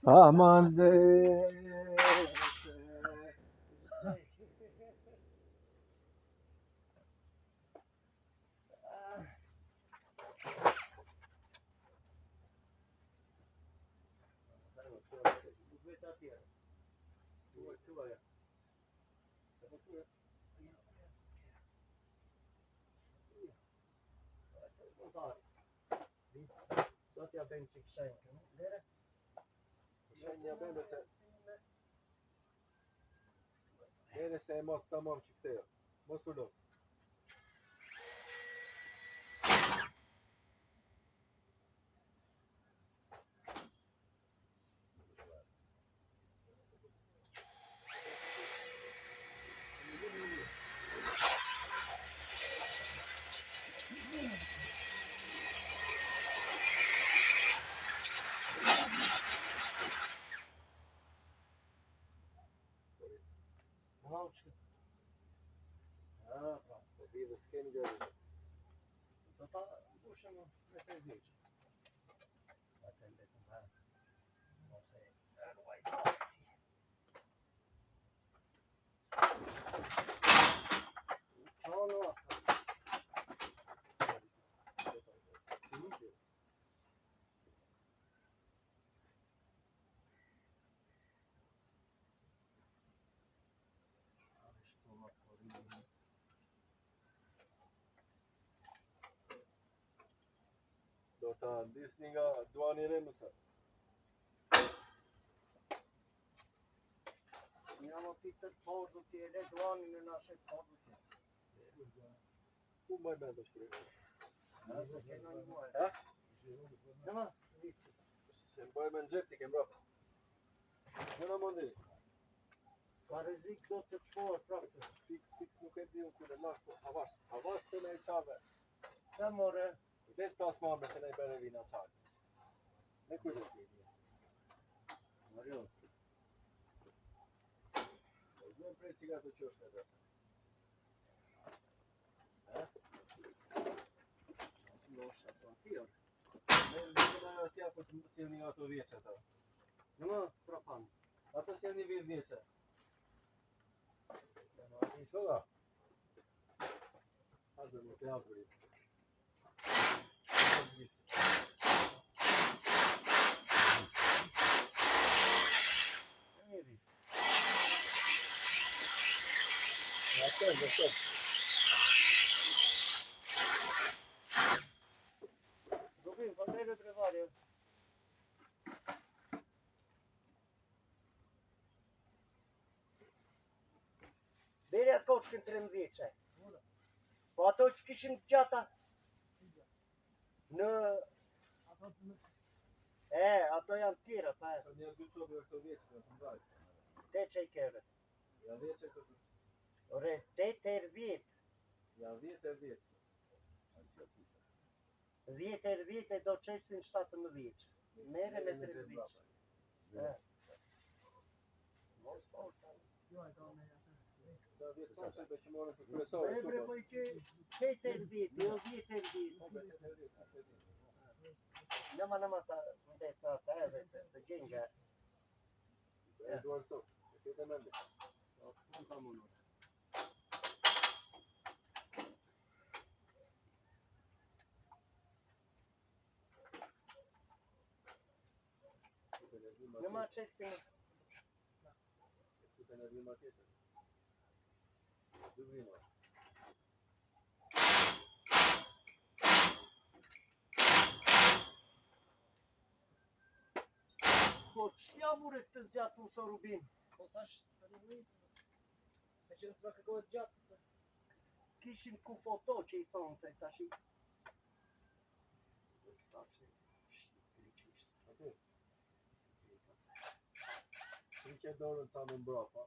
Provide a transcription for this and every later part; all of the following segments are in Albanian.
Aman dhe Sot ja bëjmë që shenjë, lere? Shenjë ja bëjmë se Lere se e mos tamam që këtejo Mos u lo Pra, Po bide s'keni gjërë do ta bushëm me të vjeqë. Pa të mbetëm ha, ose ruaj fakti. Qono ata. Do ta ndisni nga duani i re mëse Nga më pikë të pordu t'je le duani në nashe pordu t'je. Ku mbaj me të shkri? Se kena një muaj. Ha? Në ma, vitë. Se mbaj me në gjep t'i kem rapa Gjëna mundi Ka rizik do të qpohet praktë. Fix nuk e di unë kule lash po Havash të ne i qave Ka more, Des pas mamre se ne i bere vina qave Ne kujde Mario. Vjen prej cigatë të qështë e dhe Losh ato atyrë. Ne në atja po të si janë nga ato vjeqe ta Në ma, prapan. Ato si janë një vjeqe Në ma, i Shoga Hajde mos e hapëri njëri. Ashtë Dobim, fandere trevarje. Bere atë koçkën 13. Po ato që kishim gjata në... ato janë tjera, pa e. Një dy sobë këto vjeqe të mbaj Te që i kere. Ja vjeqe këto Ore, 8 vjet. Ja 10 vjeqe 10 vjet e do qesin 17. Mere me 3 vjeç. Mos po. Da vjetë të qëtë që morën për kërësore Bre, po i që 8 vjet, jo 10 vjet. Nëma ta ndetë ata edhe që se gjengja. E duar të e këtë mende Unë ta mundur. Nëma qeksin. Këtë në rrima tjetër Dy vrima Po qëja mure këtë zjatë në sorubin? Po thash të rrujt, me që nësë më kërkohet gjatë. Kishin ku foto që i thonë se tash i... Atë Shriqe dorën ca më mbrapa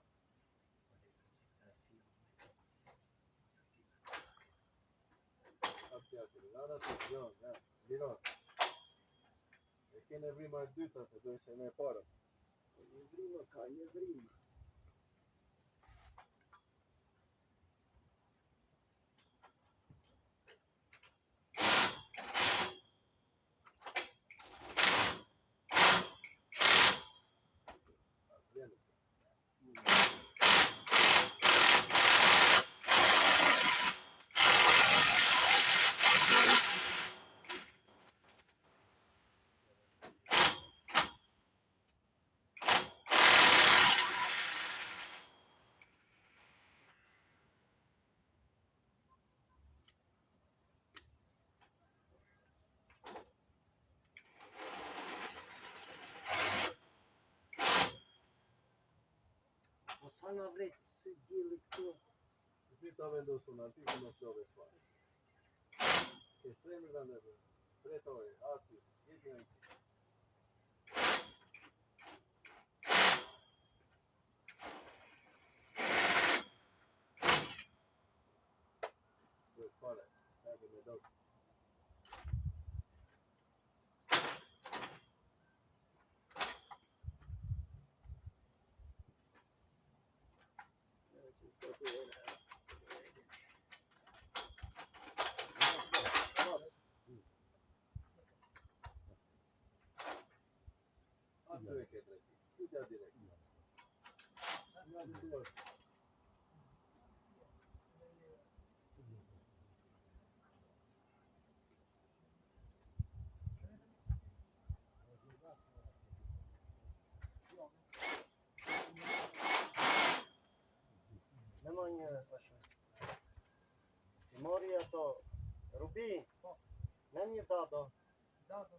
Atë atër, lana të gjonë, liron E kene vrima e dyta të do ishe me e para Një vrima ka, një vrima. Sa nga vret si dielli këtu. Zbi ta vendosur në aty ku mos love fare. Ke stremi dhe ndërë, drejtore, aty, jeti në kësi. Duhet fare, hajde me dokë. Aty e ke drejti, kytja direkt. Nga në duar. Në më një është. Si mori ato rubi, në një dado. Dado.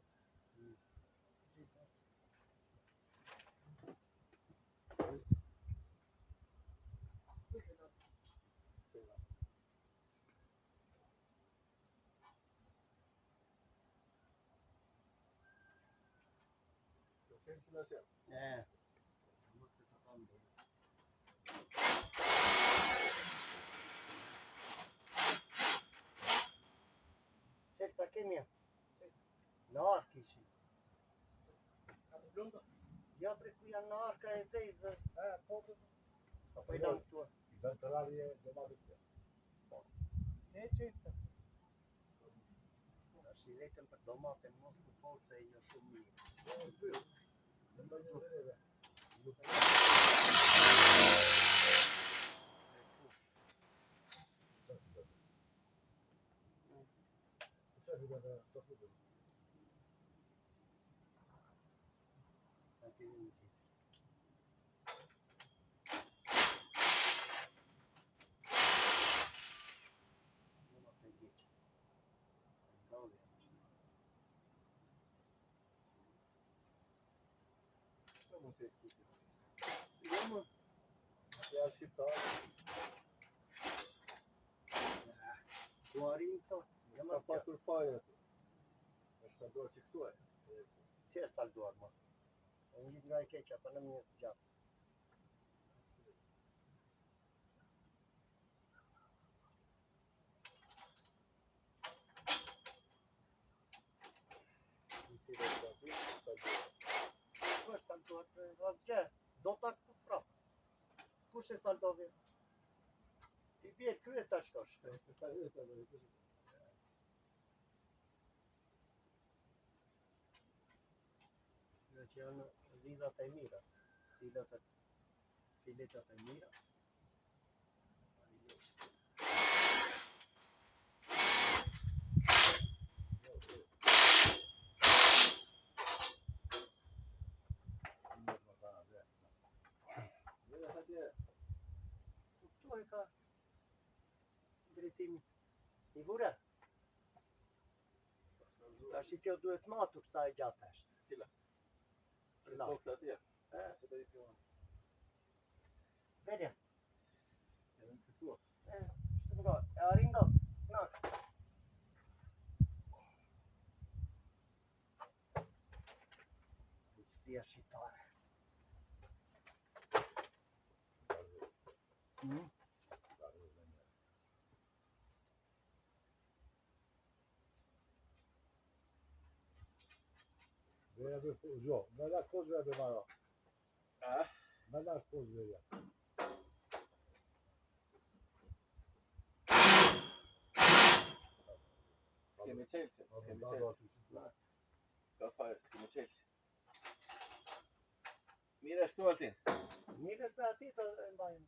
Do qenë si në shemë. Mos e të kam dhe. Qek sa kemi? Në ark ishim. Ka të blonda? Ja bre ku janë në arka e zezë. Po. Apo i dam këtu. Ventërari e domatës të. Ne qëtë. Tash i vetëm për domaten mos ku forca e jo shumë mirë. Shtë mund të e këtu. Jo më. Ja shqiptarë. Ku arim këto? Ka patur paja aty. Është salduar që këtu e. Si është salduar më? E njit nga e keqa, pa në një të gjatë. Ku është salduar? Asgjë. Do ta këtu prapë. Kush e saldovi? I bje krye ta shkosh. Kjo që janë lidhat e mira. Filetat e mira. Këtu e ka drejtimi. I vure? Tash i kjo duhet matur sa e gjatë është. Cila? Cila? Dokta atje. E? Se do i pjohen. Verja. Edhe në këtu. Shtë nga, e arin nga, nak. Buqësia shqiptare. Jo, me la kozve dhe mara. A? Me la kozve ja. S'kemi qelëse. S'kemi qelëse. Ka fare, s'kemi qelëse. Mire shtu altin. Mirë është me ati të e mbajnë.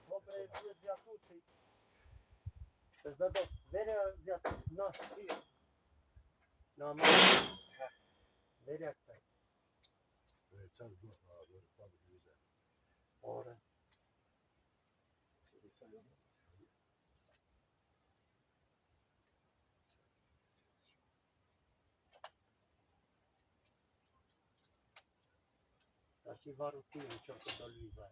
Po bre, duhet zjatusi. Se zdo do, vere zjatusi. Na, na, ma. Vere këta. Çfarë duhet ma duhet pa me gjyze. Ore. Tash I varru tiri që të do Luiza.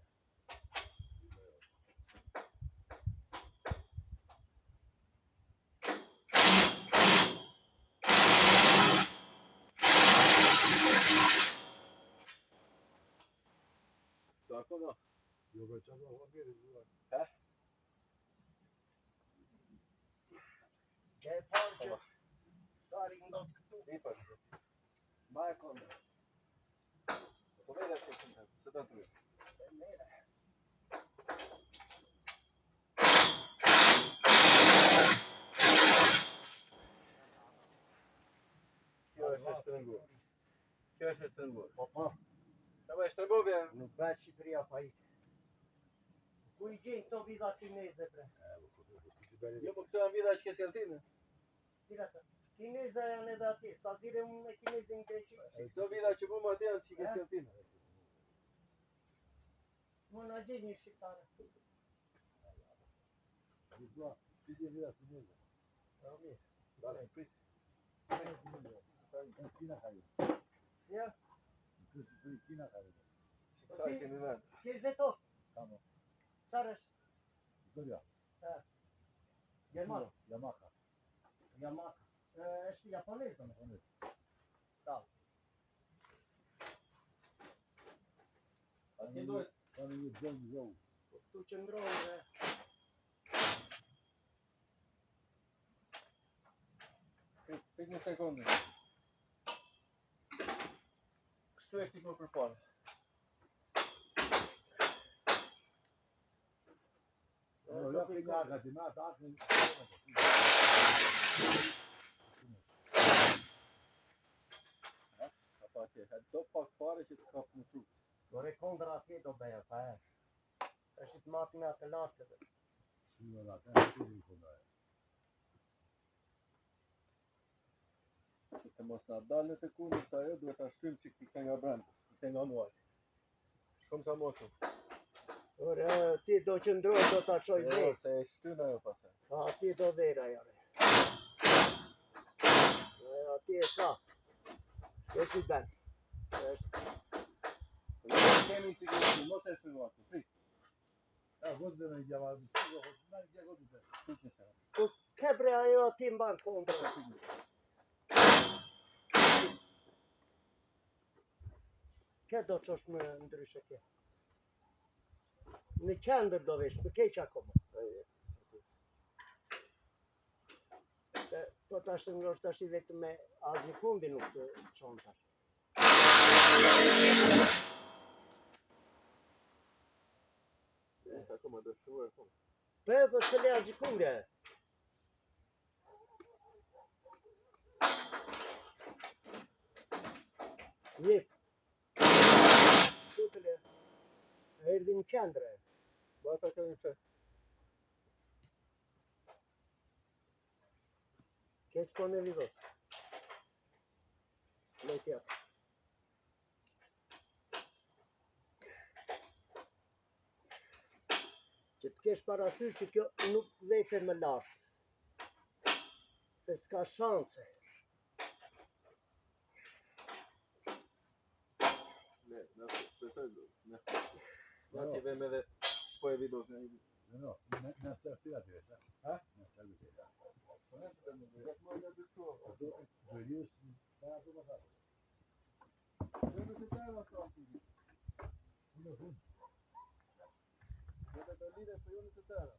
Do akoma. Jo be çfarë do mirë. Ke e parë që sari ndot këtu. Lipa. Ma e kondër. Po vjen atë që se do të. Se mere. Kjo është e shtrënguar. Kjo është e shtrënguar. Po. Ta bëj shtrëngove. Nuk bëhet Shqipëria pa I. Ku I gjen këto vida kineze bre? Jo, po këto janë vida që ke sjelltinë. Cilat? Kineza janë edhe aty. Sa zire unë me kinezin Greqi. Këto vida që po më atë janë që ke sjelltinë. Më na gjen një shqiptare. Ti je vira kineze. Po mirë. Dale, prit. Kina hayo. Ja, Kina hayo. Sa i keni vend? ke zeto. Tamam. Çfarë është? Gloria. Gjerman. Yamaha. Yamaha. Është japonez domethënë. Ta. A ti duhet Tani një gjën zau. Po këtu qëndrojnë dhe prit një sekondë. Kështu e si po përpara. No, ja pinga gati na takni. Apo atje, do pak fare që të kap në tru. Dore kondra atje do bëja, pa e. Është të matë me atë lartëve. Ju la ka ti kona. Të mos na dalë të kundërt ajo, duhet ta shtym çik ti nga brenda, ti nga muaj. Shumë sa mosu. Ore, ti do qëndroj, do ta çoj Jo, drejt. se e shtyn ajo pastaj. Ati do vera jare. Ati e ka. Është I ben. Është. Ne kemi sigurisht, mos e shtynu atë. Prit. Ja, godë me gjava. Na gjë godë. Prit një sekondë. Po kebre ajo ati mban kondra. Ke do çosh më ndryshe ke. Në qendër do vesh, për keq akoma. Po tash të ngrosh tash I vetëm me asnjë kumbi nuk të çon tash. Akoma do shtuar po. Po se le asnjë kumbi. Jep. Tutele. Erdhi në qendrë. Basta kemi fe. Keq po në vidos. Lejtja. Që të kesh parasysh që kjo nuk vete më lartë. Se s'ka shanse. Ne, besoj ne. Ja ti vem edhe shpoj vidos në një. No, na certi la testa. Ha? Na certi la. Po ne të bëjmë. Vetëm nga dyshua. Do jus para tu pasar. Ne nuk e kanë ato aty. Uno fun. Ne do lidhe se ju nuk e kanë.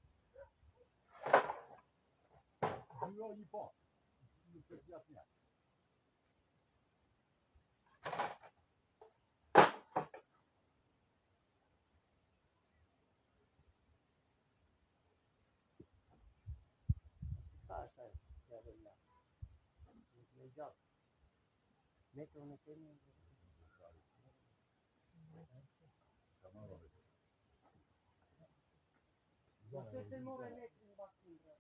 Ju një po. Nuk të jasnja. Pastaj, ja vëlla. Ne gjatë. Ne të unë kemi. Kamaro. Po se se more ne në bakundra.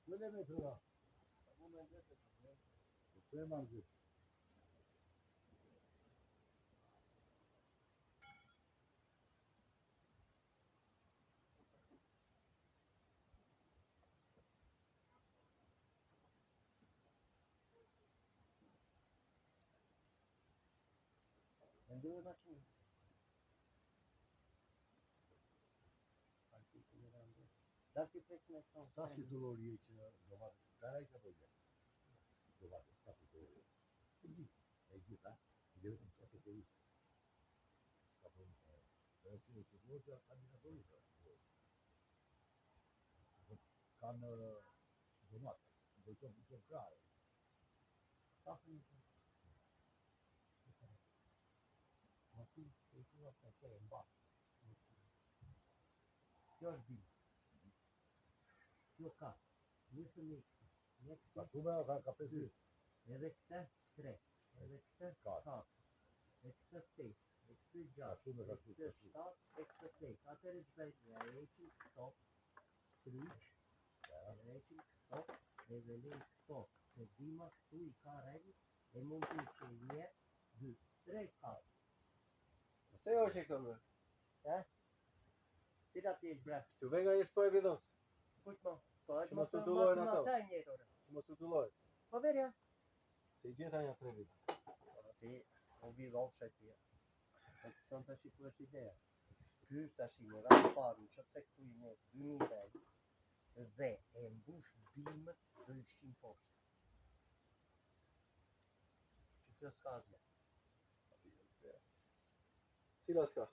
Quelle metro. Se mangi. Ndërë makinë. Da ti pres me këto. Sa si dolori je që domates kaj ka bëjë. Domates sa si dolori. E gjitha, dhe vetëm të të të ishte. Ka punë, dhe që mosha ka një dolori. Kanë domate, dhe të krare. Sa të një. Mos i thua se ke mba. Kjo është di. Kjo ka. Një fëmijë. Ka tume ka pesë. Edhe këtë 3. Edhe këtë 4. Edhe këtë 5. Edhe këtë 6. Edhe këtë 7. Edhe këtë 8. Atëherë çfarë bëj? E heqim këto. 3. Edhe heqim këto. Edhe lejm këto. Se dima këtu i ka rregull. E mund të ishte 1, 2, 3, 4. Se është e këmë? Cila ti është bre? Që venga jesë po e vidhos. Kujt mo? Po është Që mos mos të të dullojnë mbatë ato. ata njëtore. Që mos të dullojnë. Po verja. Se i gjitha janë 3 vite. Ti, u vidhos që ti. Po të tonë të shiku është ideja. Ky është të shiku, rrasë parën, që se këtu i me 2000 vej, dhe e mbush bimët dhe lëshim poshtë. Që kjo s'ka zle. Cila s'ka?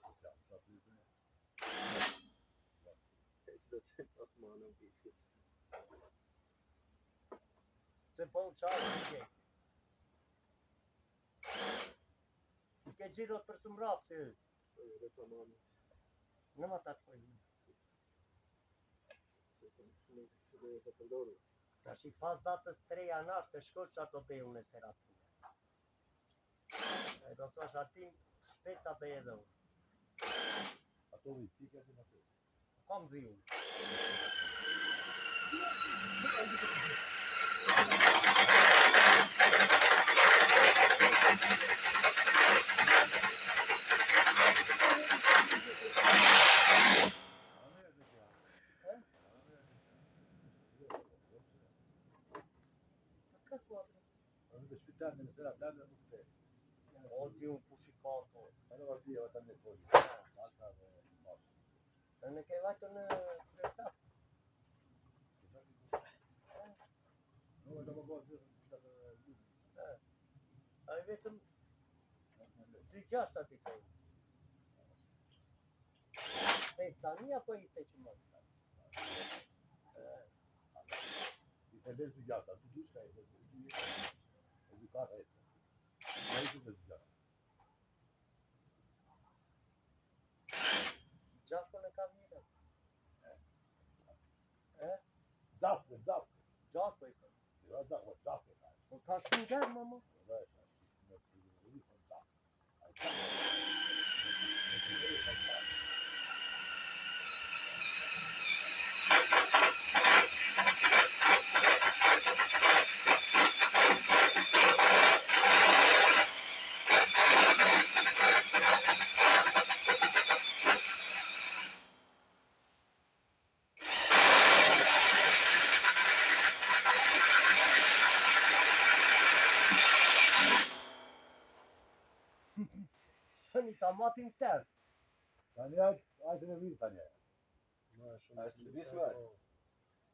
E që do qenë pas ma në biskit. Se po në qarë të gjej. I ke gjirot për së mrapë se ë. Po e reklamani. Në ma ta të pojnë. Se të përdoru. Tash i pas datës 3 janar të shkosh që ato beju në seratë. E do të është atim shpet të bej edhe unë. Ato vi, ti ke të nëse. Kam dhi unë. Në spital në sera planë nuk të. O di unë pushikato. Ano vazhdi ata në poli. Malta dhe mos. Në ke vajtë në kreta. Nuk do të bëj A i vetëm 2-6 ati kejnë. E tani apo i te që më? i tendenze të gjata, të dy shka e të edukata e të. Në i të të gjata. Gjafën e ka vjetën. Zafë. Gjafë e ka. Jo zafë, zafë. Po ka shumë gjerë, mama. Shëni ta matin tërë. Tani ajtë në mirë tani. A e së lëdis me?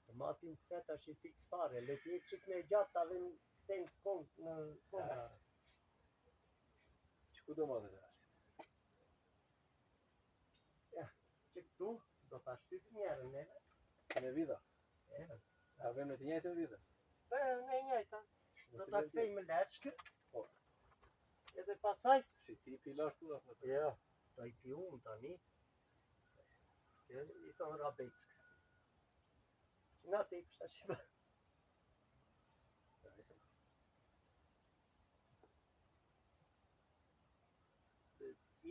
Të matin tërë është i fix fare. Le të një qik me gjatë të avim të në kont në kontra. Që ku do ma të të ashtë? Që këtu do të ashtypë njerën neve. Në vida? A vem në të njëjtën vida? Në njëjta. Do të kthej me leçkë. Po. Edhe pasaj. Si ti pilash tu në të Jo. Do i pi unë tani. I thonë rabeckë. Nga ti kështë ashtë.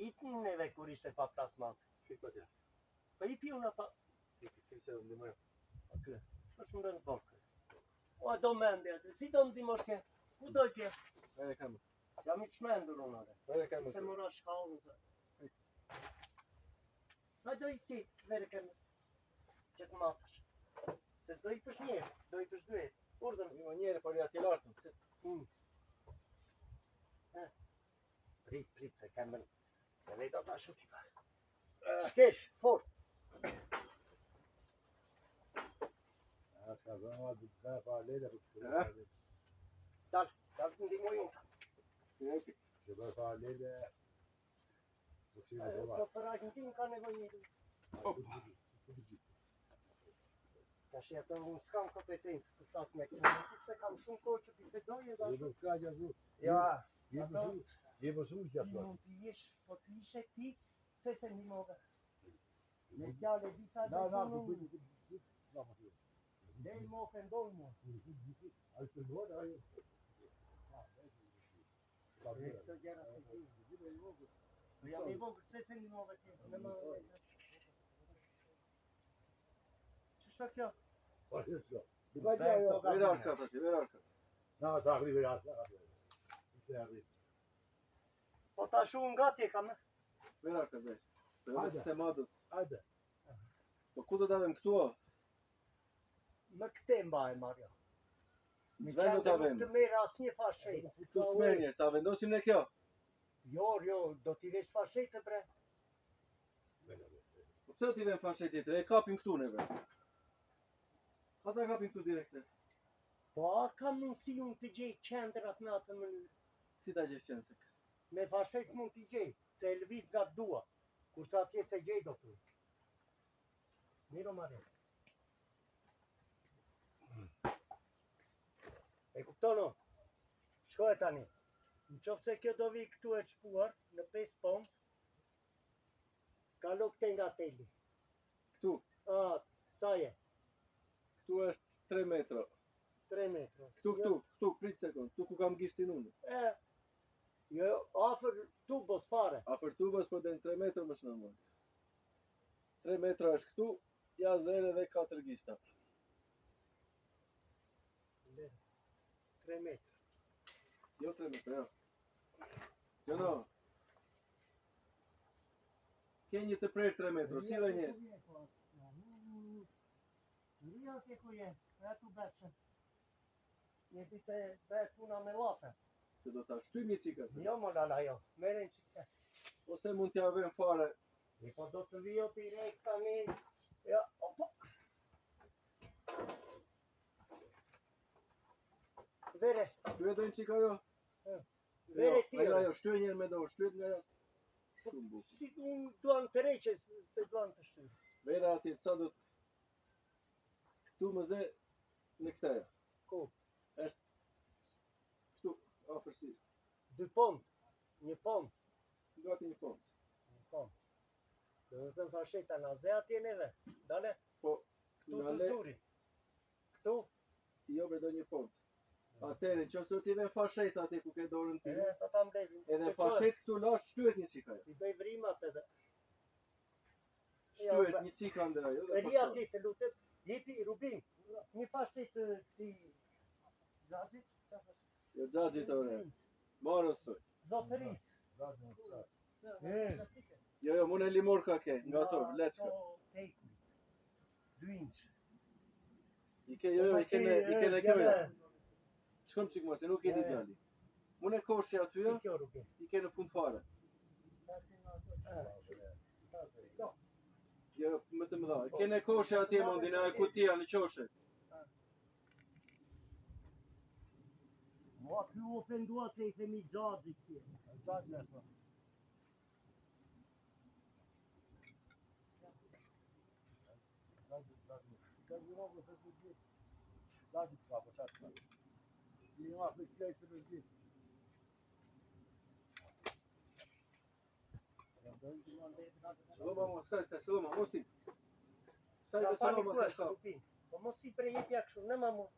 Itën neve kur ishte pa plasmasë. Kiko tja? Po i pi unë pa. Kiko se në dimojë. Aty. Është më në bërkë. O, do mendje atë. Si do më dimoshke? Ku do tje? Vere kamë. Jam i qmendur unë atë. Vere kamë. Se mora shkallën të. Sa do i ti, vere kemë. Që të matësh. Se s'do i pësh njërë, do i pësh duhet. Urdhën. Jo njëri, por ja t'jelartëm. Prit, se kemë. Se vej do t'a shuti pas. Kesh, fort. Ja, dhe ma du të ka pa lele, për të Ha? Dal të ndihmoj unë. se bërë pa lele, për të shirë dhe Po për Argentinë ka nevojë njëri. Tash ato unë s'kam kompetencë të flas me këtë. Se kam shumë kohë që bisedoj edhe Dhe nuk ka gjë zhu. ja, Je më shumë që ato. mund të jesh, po të ishe ti, se se ndihmove. Me fjale disa Na, dhe ku unë, bëj. Na, më thuaj. dhe më ofendoj mua. Ai të ngore ai. Këto gjëra se ti. Po jam i vogël, se se ndihmove ti. Në më... Ç'është kjo? Po jo. Nuk ka gjë ajo. Ver arkat aty, ver arkat. Na, sa arrive ja, sa arrive. Se arrive. Po tash unë gati e kam. Ver arkat ver. Po Hajde. edhe se madhët. Hajde. Po ku do ta vëm këtu? Më këte mbaj Mario. Zvenu ta vëm. Të merr asnjë fashë. Tu smerrje, ta vendosim ne kjo. Jo, do t'i vesh fashë të bre. Po pse do t'i vëm fashë tjetër? E kapim këtu neve. Ata kapim këtu direkte. Po a ka mundësi unë të gjej qendrat në atë mënyrë? Si ta gjesh qenë? Me fashët mund t'i gjej, se e lëviz nga dua. Kurse atje se gjej do të. Miro Mario. E kupton o? Shkoj tani. Në qoftë se kjo do vi këtu e çpuar në 5 pomë, kalo këte nga teli. Këtu. Sa je? Këtu është 3 metra. 3 metra. Këtu, prit sekond. Këtu ku kam gishtin unë. Jo, afër tubos fare. Afër tubës po den 3 metra më shumë. 3 metra është këtu, ja zere dhe 4 gishta. 3 metra. Jo 3 metra, jo. Gjëno. Ke një të prerë 3 metra, si dhe një. Ria ke ku je, e tu beqë. Një ti se bëhet puna me lafe. Se do ta shtyjmë një qikët. Jo më lala jo, meren qike. Ose mund t'ja vëm fare. Po do të vijo direkt tani. Ja, opa. Vere. Shtyje do një qika jo? Vere tjere. Ajo, shtyje njerë me dorë, shtyje nga jashtë. Shumë bukë. Si unë duan të reqe se duan të shtyre. Vera ati, sa do të... Këtu më ze në këteja. Ku? Është këtu, afërsisht. 2 pomë. 1 pomë. Gati një pomë. 1 pomë. Do të thënë fasheta në ze atje neve. Dale, Po, këtu nga të le, zuri. Këtu. jo be do një pomë. Atere, që ose do t'i vem fashet ati ku ke dorën ti. Ta ta mbledhin. Edhe fashet këtu lash, shtyhet një qika. I bëj vrimat edhe. Shtyhet një qika ndër ajo. dhe Ria fashet. ti të lutem. Jepi Rubin. Një fashet ti Xhaxhit. Jo xhaxhit ore. Marës të. Zotëris. Jo, mune limor ka ke, nga to, leçka. 2 inç. I ke, jo, i kene kjo ja. Shkom qik ma, se nuk e di djali. Mune koshi aty, Si kjo Rubin? i ke në fund fare. Jo, më të mëdha. I kene koshi aty, mondin, e kutia në qoshe. Mua kjo ofendua se i themi Xhaxhit ti. Xhaxhi ato. Saloma, mo, skaj, saloma, mosti. Skaj, Ka saloma, pali se kuash, shka. Rubin. Po mos i prejepja kështu, në ma mua.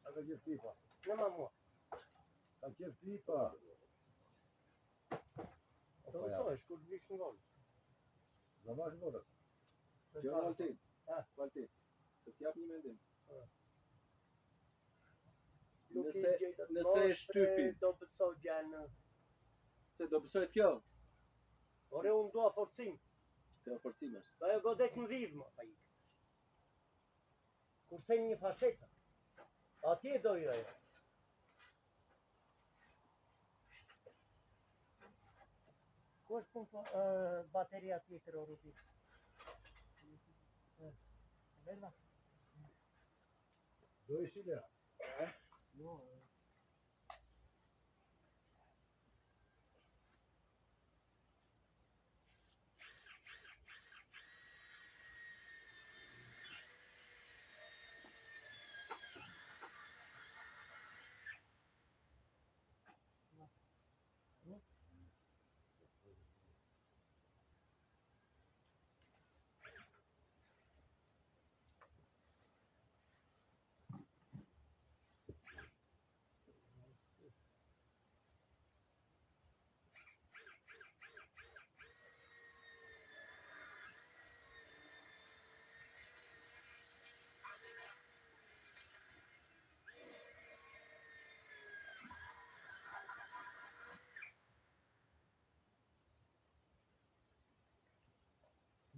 Ka gjithë tipa. Në ma mua. Ka gjithë tipa. Do mësohesh kur vish në gol. Në bashkë votës. Jo, Valtin. Ah. Valtin. Të t'jap një mendim. Nuk i Nëse- gjetë të nëse e moshtre, shtypi. do pësoj gjanë. Se do pësojt kjo. Ore unë dua forcim. Kjo forcimesh. Pa e godet në vidh më pa i. Kurse një fasheta. Atje do jo e. Ku është bateria tjetër o Rubin? Bella? Do ishi lera. No,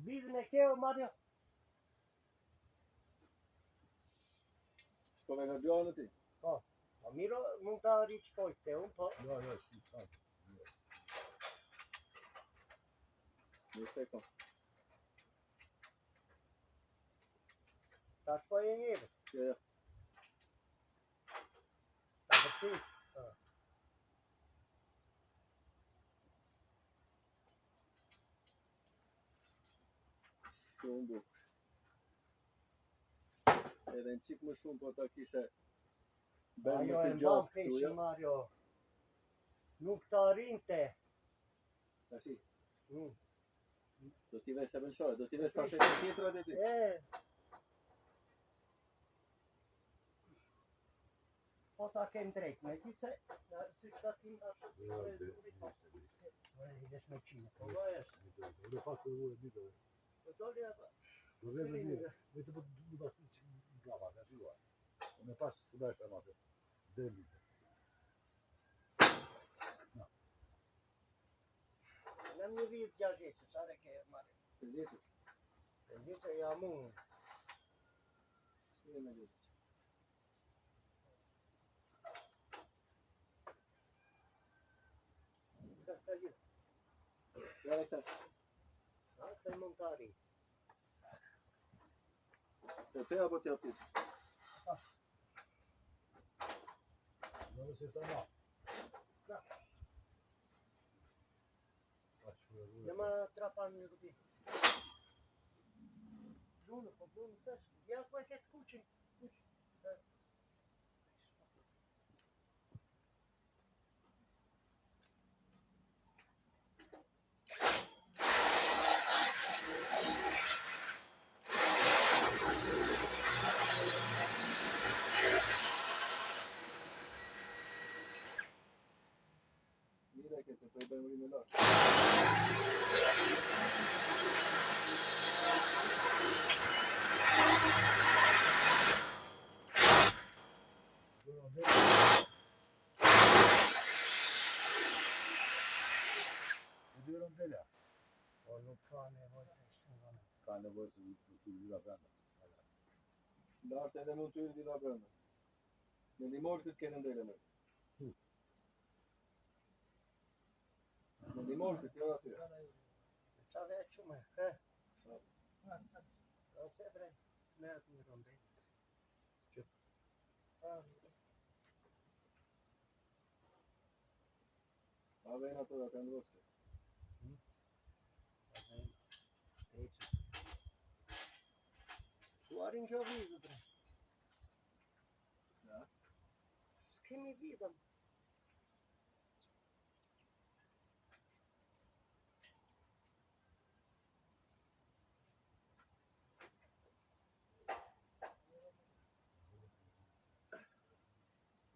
Vidhën e keo, Mario? Shko me nga bjallë ti? Po. Po miro, mund ta riçkoj te unë, po. Jo, si sa. Një sekund. Ta shkoj e njëri. Ja. Ta përti. Shumë bukur. Edhe në qik më shumë po ta kishe bërë Ajo më e të mban gjatë peshi, këtuja. Mario. Nuk të arrinte. Tashi, Mm. do t'i vesh e bënshore, do t'i vesh pashetë tjetra dhe ti. Po ta kem drejt, me ti se, si që ta tim ashtë Jo, i desh me qime. Po Jo. do esh. Do pas të ruë ditë. Po doli atë. Do vjen me një. Vetë po do ta siç brava, ka shjuar. Unë pas të bëj të matë. Deli. Në një vit 6 vjeçë, çfarë ke marrë? Të zjetë, E vjeçë jam unë. shkine me gjithë. Ka sa vjet? Ja e këtë, Se mund të arri. të te apo t'ja pisë? Do të sa ma. Në më trapan një rupi. Bruno, tash. Ja ku e ketë kuqin. Mire ke të i bëjmë rinë lartë. Po nuk ka nevojë se shëngon. Ka nevojë të lyra brenda. Lartë edhe mund të yrë dita brenda. Në limor këtë kene ndele me. Në limor këtë kjo aty. Ça dhe qume, he? Sa? Ose bre, me atë një rondel. Që? A vejnë ato dhe të ndroske. Suarin kjo vizë, bre. Ja. S'kemi vidëm.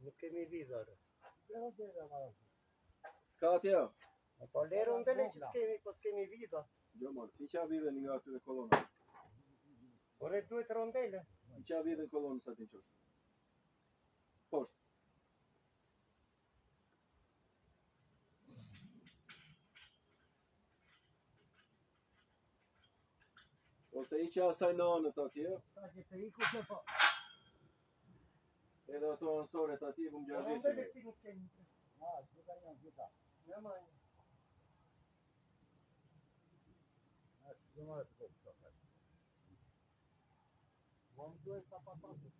Nuk kemi vidër. S'ka tja. Po le rondele që s'kemi, po s'kemi vidë. Jo mor, i qa vidhe nga atyre kolona. Ore duhet rondele. I qa vidhe në kolonës aty në qoshtë. Poshtë. Ose i qa asaj në anët atje, Sa që të iku se po. edhe ato anësoret atje vëm gjashtë Rondele që si nuk kemi. Gjitha janë gjitha. Në majnë. Do marrë të kopë. Më duhet pa pasur.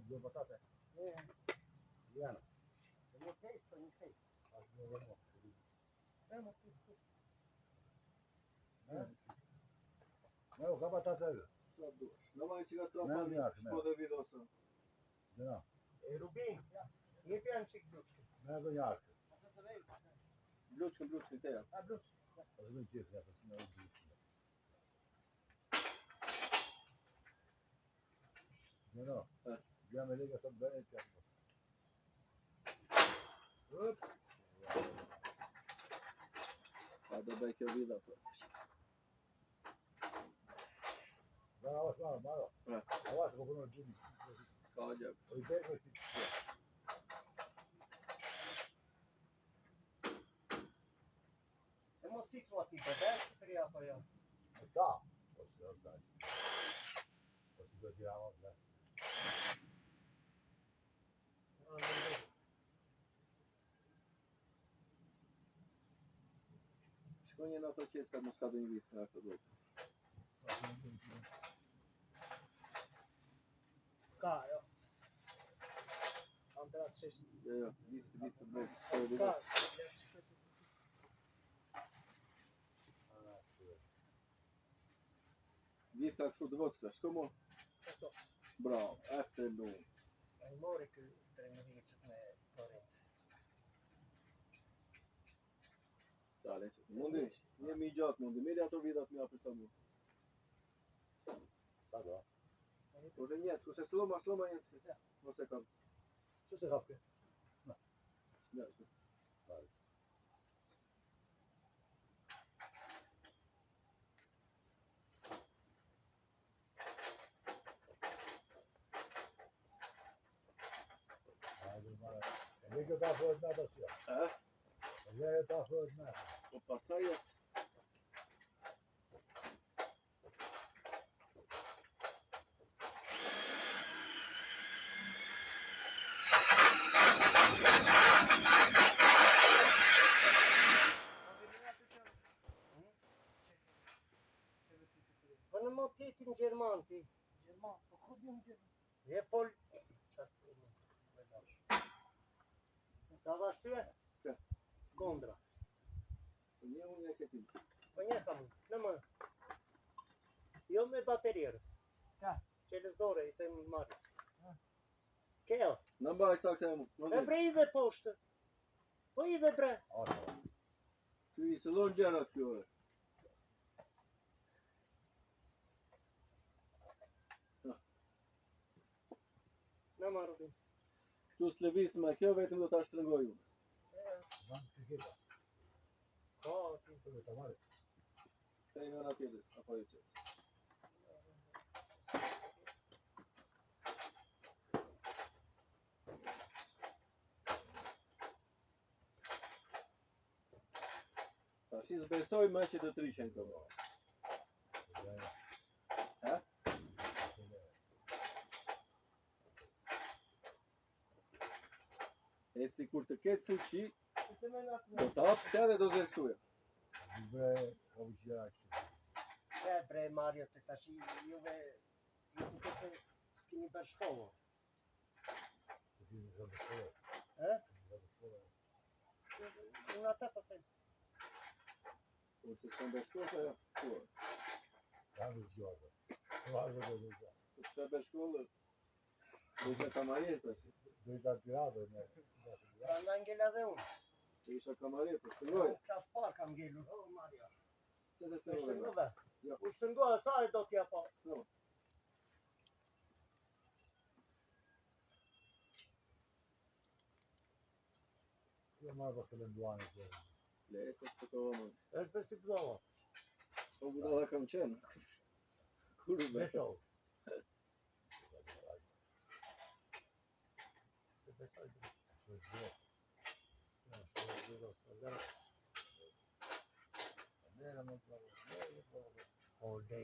Due patate? Diana. Një test, një test. Ne, ka patate. Sa dush. Në majë që ka Ne, trapa një, mjatë, shko dhe vidosën. Dina. Rubin, jepi janë qik bluqë. Ne do njarë. Bluçkën teja. A bluqë. Po do të jetë, po si në Dina. Abbiamo le lega sono bene e A do bëj kjo vida po. Bravo. Adesso qualcuno giù di Ka gjë. o i bello e ti. E mos si thua ti, bëdek, të ria apo jo? Da. Così lo tiriamo. Shkonje në ato qeskat mos ka dhe një vit nga këtë do. Ska, jo. Kam të ratë qeshtë. Jo, vit të bëj. Ska. Vit ka kështu të vockë, shko mo. Këto. Bravo, afternoon. A i mori kë 3 vjeqët me korint. Dale, mundi, jemi gjatë mundi, meri ato vidat mja për sa mu. Sa do? Po dhe njetë, ku se sloma njetë, mos e kam. Që se hapke? Ja, Lege ta fërët me të sja. Lege ta fërët me. po pasaj jetë. Po në më pjeti në Gjerman, ti. Gjerman, po ku di në Gjerman? Je pol... Ka vashtyre? Kë? Kondra. Një unë e këtim. Po një kam unë, në më. Jo me baterierë. Ka? Qeles dore, i të më marrë. Keo? Në mbaj ca këtë mu. E bre i dhe poshtë. Po i dhe bre. Kjo i sëllon gjera kjo e. Në marrë bin. Këtu s'levis me kjo, vetëm do t'a shtrëngoj unë. Manë të gjitha. Po, ti. Të të marrë. Të i nëna tjetër, apo i qëtë. Ta shi zbesoj me që të trishen këmë. E si kur të ketë fuqi, do të hapë të dhe do zërtuja. Bre, o vëqja që. E bre Mario, se tash juve ju të se s'kini për shkollë. Të ti në zërë shkollë. E? Në zërë shkollë. Unë ata po them. Po që s'kam beshkollë, ja, po. Ka në zgjorë. Vazhë do në zgjorë. Po që beshkollë, do isha kamarit, asi. Do i të tiradë me. Pra në ngella dhe unë. Do isha kamarit, po shtë Klas par kam ngellur. O, Mario. Që se U shtë shëngove? Jo. U shëngove, sa e do t'ja pa? Jo. Si e marrë pas këllën duanë të. Le, se të të vëmë. është për si blova. Po budala kam qenë. Kur u Besho. bërë? Se besoj dhe. Shë zgjorë. Ja, shë zgjorë, së zgjorë. Nere më të vërë. O, le.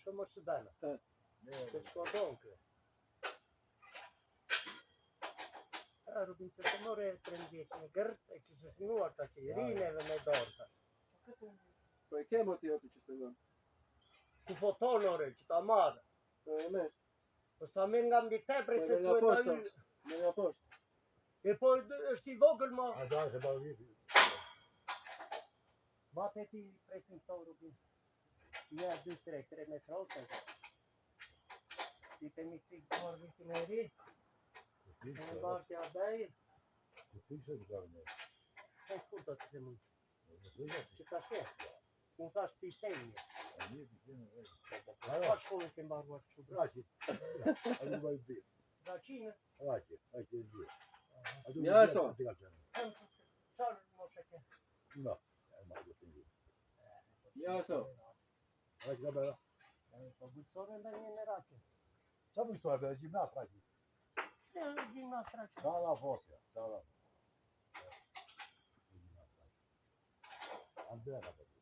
Shumë më shëdana. Se shko donë kë. Rubin që të more 3 vjeqë në gërt, e kishë shnuar të që i rineve me dorë të. Po e ke më ti aty që s'tregon. Ku foton ore, që ta marrë. Po e me. Po sa mirë nga mbi tepër Po se nga duhet ta poshta. hyj. Me nga poshtë. E po është i vogël ma. A da se bërë viti. Ma të ti presin këto rrugin. 1, 2, 3, 3 metra ose. Ti të mi fikë marrë vitin e ri. Në barë të abej. Ku fikse të kërë me. Se kur do të të mund. Në fikse të Që ka shë. Unë thash ti tenje. A një të kene e. Ka shkollën ke mbaruar që bërë. Raqit. A një bëjë bëjë. Raqinë. Raqit. A që e bëjë. Ja, e so. Qarë moshe ke? No. E ma do të një. Ja, so. Raqit ka bëra. Po bujësore nda një në raqin. Qa më shtojë bëjë gjimnat raqit? Ja, gjimnat raqin. Qa la fosja. Qa la. Andrea ka bëjë.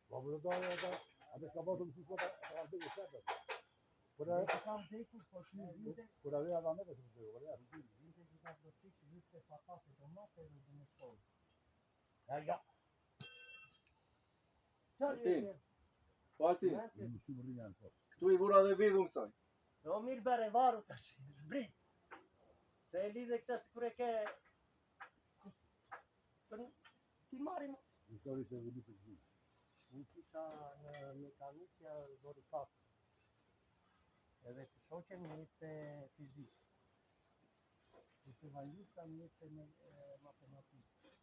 Po më dojë edhe, atë ka botë më si shkota e albej e shepet. Kur e Kam dhejkur, po që një vite, kur avea dha neve të më dojë, kur e vite që ka do të qikë, vite pa kafe do mate dhe dhe në shkollë. ja. Qarë Ti? jetje? Pati, Në më shumë rrinja në poshtë. këtu i vura dhe vidhun kësaj. Do mirë bere varu të shi, zbrit. Se e lidhe këta si kur e ke... Ti marim... Histori se vëdi të gjithë. Unë kisha në mekanikja dori pasë. Edhe të shoqen një të fizikë. Të valjusa një të matematikë.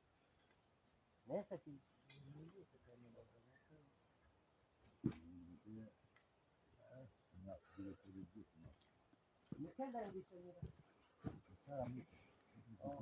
Nese ti një të të një në Nga direktori gjithë. Në kella e ndishe njëra. Nga mi.